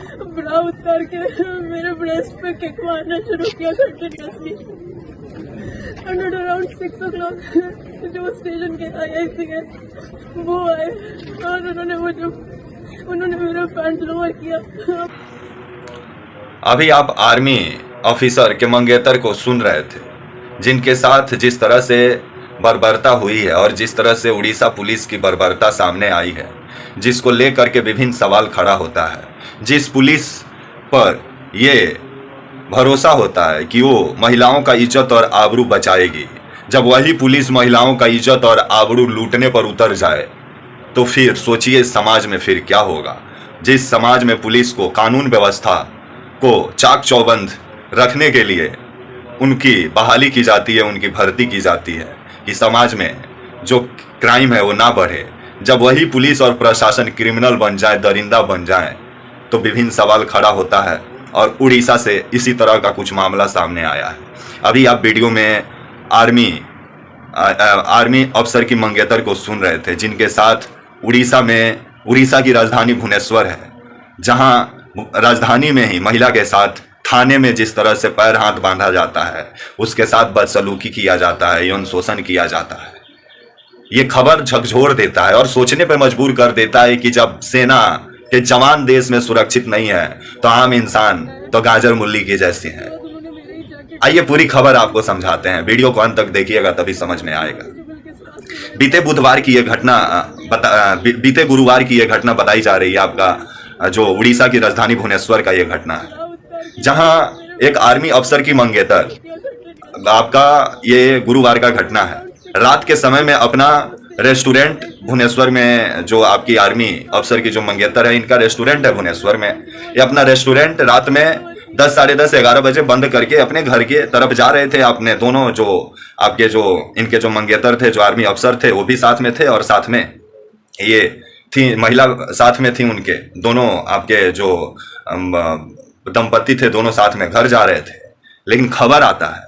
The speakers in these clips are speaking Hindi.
ब्रा उतार के मेरे ब्रेस्ट पे किक मारना शुरू किया कंटिन्यूसली। एंड अराउंड 6 o'clock जो स्टेशन के IIC है वो आए और उन्होंने मेरा पैंट लोअर किया। अभी आप आर्मी ऑफिसर के मंगेतर को सुन रहे थे, जिनके साथ जिस तरह से बर्बरता हुई है और जिस तरह से उड़ीसा पुलिस की बर्बरता सामने आई है, जिसको लेकर के विभिन्न सवाल खड़ा होता है, जिस पुलिस पर ये भरोसा होता है कि वो महिलाओं का इज्जत और आबरू बचाएगी, जब वही पुलिस महिलाओं का इज्जत और आबरू लूटने पर उतर जाए तो फिर सोचिए समाज में फिर क्या होगा। जिस समाज में पुलिस को कानून व्यवस्था को चाक चौबंद रखने के लिए उनकी बहाली की जाती है, उनकी भर्ती की जाती है कि समाज में जो क्राइम है वो ना बढ़े, जब वही पुलिस और प्रशासन क्रिमिनल बन जाए, दरिंदा बन जाए, तो विभिन्न सवाल खड़ा होता है। और उड़ीसा से इसी तरह का कुछ मामला सामने आया है। अभी आप वीडियो में आर्मी अफसर की मंगेतर को सुन रहे थे, जिनके साथ उड़ीसा की राजधानी भुवनेश्वर है, जहां राजधानी में ही महिला के साथ थाने में जिस तरह से पैर हाथ बांधा जाता है, उसके साथ बदसलूकी किया जाता है, यौन शोषण किया जाता है। ये खबर झकझोर देता है और सोचने पर मजबूर कर देता है कि जब सेना के जवान देश में सुरक्षित नहीं है तो आम इंसान तो गाजर मूली के जैसे हैं। आइए पूरी खबर आपको समझाते हैं, वीडियो को अंत तक देखिएगा तभी समझ में आएगा। बीते गुरुवार की ये घटना बताई जा रही है, आपका जो उड़ीसा की राजधानी भुवनेश्वर का ये घटना है, जहां एक आर्मी अफसर की मंगेतर, आपका ये गुरुवार का घटना है, रात के समय में अपना रेस्टोरेंट भुवनेश्वर में, जो आपकी आर्मी अफसर की जो मंगेतर है, इनका रेस्टोरेंट है भुवनेश्वर में, ये अपना रेस्टोरेंट रात में 10, साढ़े 10, 11 बजे बंद करके अपने घर के तरफ जा रहे थे। अपने दोनों जो आपके जो इनके जो मंगेतर थे, जो आर्मी अफसर थे, वो भी साथ में थे और साथ में ये थी महिला साथ में थी, उनके दोनों आपके जो दंपति थे, दोनों साथ में घर जा रहे थे। लेकिन खबर आता है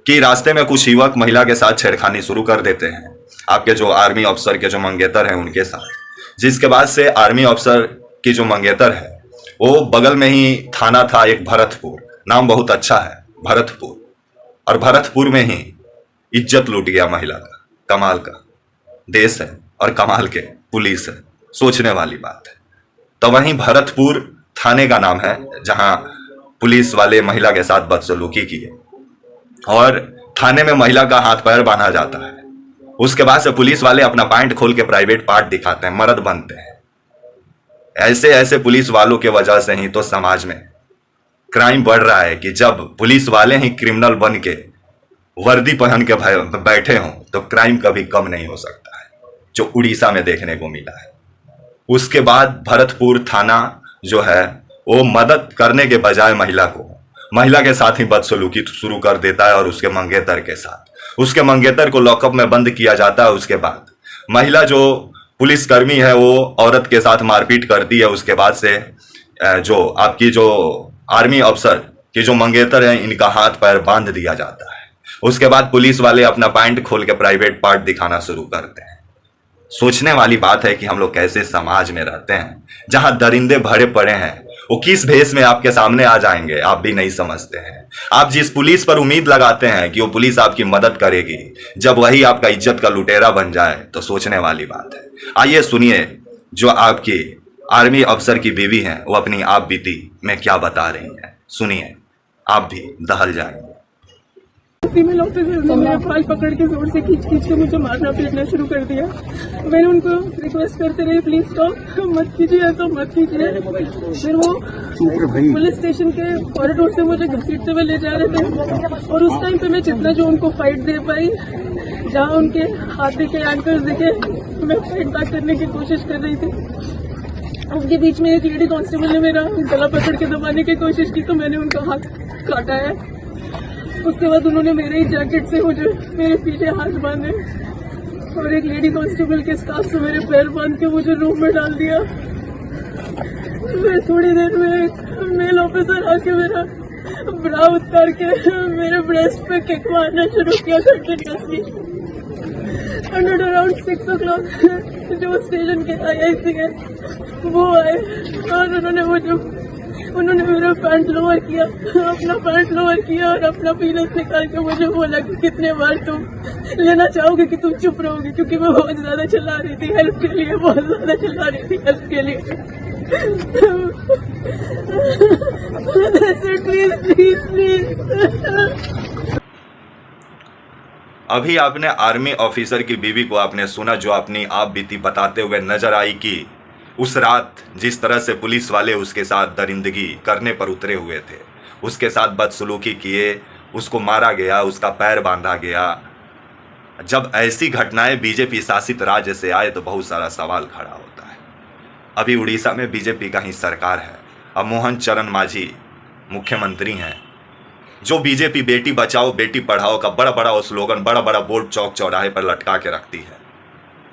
कि रास्ते में कुछ युवक महिला के साथ छेड़खानी शुरू कर देते हैं, आपके जो आर्मी अफसर के जो मंगेतर हैं उनके साथ। जिसके बाद से आर्मी अफसर की जो मंगेतर है, वो बगल में ही थाना था एक भरतपुर, नाम बहुत अच्छा है भरतपुर, और भरतपुर में ही इज्जत लूट गया महिला का। कमाल का देश है और कमाल के पुलिस है, सोचने वाली बात है। तो वहीं भरतपुर थाने का नाम है, जहां पुलिस वाले महिला के साथ बदसलूकी किए और थाने में महिला का हाथ पैर बांधा जाता है। उसके बाद से पुलिस वाले अपना पैंट खोल के प्राइवेट पार्ट दिखाते हैं, मर्द बनते हैं। ऐसे पुलिस वालों के वजह से ही तो समाज में क्राइम बढ़ रहा है कि जब पुलिस वाले ही क्रिमिनल बन के वर्दी पहन के बैठे हों तो क्राइम कभी कम नहीं हो सकता है, जो उड़ीसा में देखने को मिला है। उसके बाद भरतपुर थाना जो है वो मदद करने के बजाय महिला के साथ ही बदसलूकी शुरू कर देता है, और उसके मंगेतर के साथ। उसके मंगेतर को लॉकअप में बंद किया जाता है। उसके बाद महिला जो पुलिसकर्मी है वो औरत के साथ मारपीट करती है। उसके बाद से जो आपकी जो आर्मी अफसर की जो मंगेतर है, इनका हाथ पैर बांध दिया जाता है। उसके बाद पुलिस वाले अपना पैंट खोल के प्राइवेट पार्ट दिखाना शुरू करते हैं। सोचने वाली बात है कि हम लोग कैसे समाज में रहते हैं, जहां दरिंदे भरे पड़े हैं, वो किस भेष में आपके सामने आ जाएंगे आप भी नहीं समझते हैं। आप जिस पुलिस पर उम्मीद लगाते हैं कि वो पुलिस आपकी मदद करेगी, जब वही आपका इज्जत का लुटेरा बन जाए तो सोचने वाली बात है। आइए सुनिए जो आपकी आर्मी अफसर की बीवी हैं, वो अपनी आप बीती में क्या बता रही हैं। सुनिए, आप भी दहल जाएंगे। फीमेल ऑफिसर ने मेरा बाल पकड़ के जोर से खींच के मुझे मारना पीटना शुरू कर दिया। मैंने उनको रिक्वेस्ट करते रही, प्लीज स्टॉप, मत कीजिए, ऐसा मत कीजिए। फिर वो पुलिस स्टेशन के कॉरिडोर से मुझे घसीटते हुए ले जा रहे थे, और उस टाइम पे मैं जितना जो उनको फाइट दे पाई, जहाँ उनके हाथ के एंकर्स दिखे, मैं फाइट बैक करने की कोशिश कर रही थी। उसके बीच में एक लेडी कांस्टेबल ने मेरा गला पकड़ के दबाने की कोशिश की, तो मैंने उनका हाथ काटा है। उसके बाद उन्होंने मेरे ही जैकेट से मुझे मेरे पीछे हाथ बांधे, और एक लेडी कांस्टेबल के स्टाफ से मेरे पैर बांध के मुझे रूम में डाल दिया। फिर थोड़ी देर में एक मेल ऑफिसर आके मेरा ब्रा उतार के मेरे ब्रेस्ट पे किक मारना शुरू किया कंटिन्यूसली। एंड अराउंड 6 o'clock जो स्टेशन के IIC है वो आए, और उन्होंने उन्होंने मेरा पैंट लोअर किया, अपना पैंट लोअर किया और अपना पीनस निकाल के मुझे बोला कि कितने बार तुम लेना चाहोगे कि तुम चुप रहोगे, क्योंकि मैं बहुत ज्यादा चिल्ला रही थी हेल्प के लिए, बहुत ज्यादा चिल्ला रही थी हेल्प के लिए। Please please please. अभी आपने आर्मी ऑफिसर की बीवी को आपने सुना जो अपनी आप बीती बताते हुए नजर आई कि उस रात जिस तरह से पुलिस वाले उसके साथ दरिंदगी करने पर उतरे हुए थे, उसके साथ बदसलूकी किए, उसको मारा गया, उसका पैर बांधा गया। जब ऐसी घटनाएं बीजेपी शासित राज्य से आए तो बहुत सारा सवाल खड़ा होता है। अभी उड़ीसा में बीजेपी का ही सरकार है, अब मोहन चरण मांझी मुख्यमंत्री हैं, जो बीजेपी बेटी बचाओ बेटी पढ़ाओ का बड़ा बड़ा स्लोगन, बड़ा बड़ा बोर्ड चौक चौराहे पर लटका के रखती है।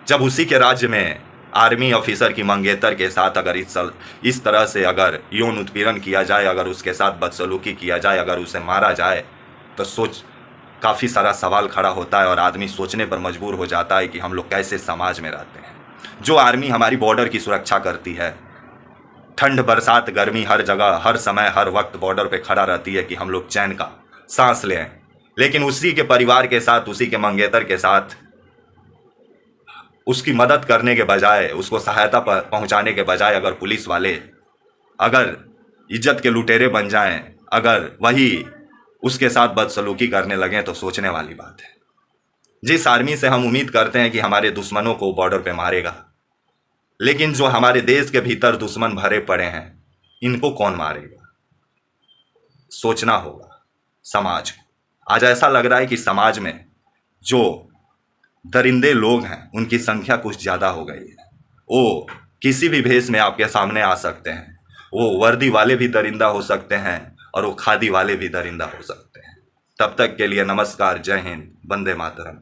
जब उसी के राज्य में आर्मी ऑफिसर की मंगेतर के साथ अगर इस तरह से अगर यौन उत्पीड़न किया जाए, अगर उसके साथ बदसलूकी किया जाए, अगर उसे मारा जाए, तो काफ़ी सारा सवाल खड़ा होता है और आदमी सोचने पर मजबूर हो जाता है कि हम लोग कैसे समाज में रहते हैं। जो आर्मी हमारी बॉर्डर की सुरक्षा करती है, ठंड बरसात गर्मी हर जगह हर समय हर वक्त बॉर्डर पे खड़ा रहती है कि हम लोग चैन का सांस लें, लेकिन उसी के परिवार के साथ, उसी के मंगेतर के साथ उसकी मदद करने के बजाय, उसको सहायता पहुंचाने के बजाय अगर पुलिस वाले अगर इज्जत के लुटेरे बन जाएं, अगर वही उसके साथ बदसलूकी करने लगें तो सोचने वाली बात है। जिस आर्मी से हम उम्मीद करते हैं कि हमारे दुश्मनों को बॉर्डर पे मारेगा, लेकिन जो हमारे देश के भीतर दुश्मन भरे पड़े हैं, इनको कौन मारेगा? सोचना होगा समाज को। आज ऐसा लग रहा है कि समाज में जो दरिंदे लोग हैं उनकी संख्या कुछ ज़्यादा हो गई है। वो किसी भी भेष में आपके सामने आ सकते हैं। वो वर्दी वाले भी दरिंदा हो सकते हैं और वो खादी वाले भी दरिंदा हो सकते हैं। तब तक के लिए नमस्कार, जय हिंद, वंदे मातरम।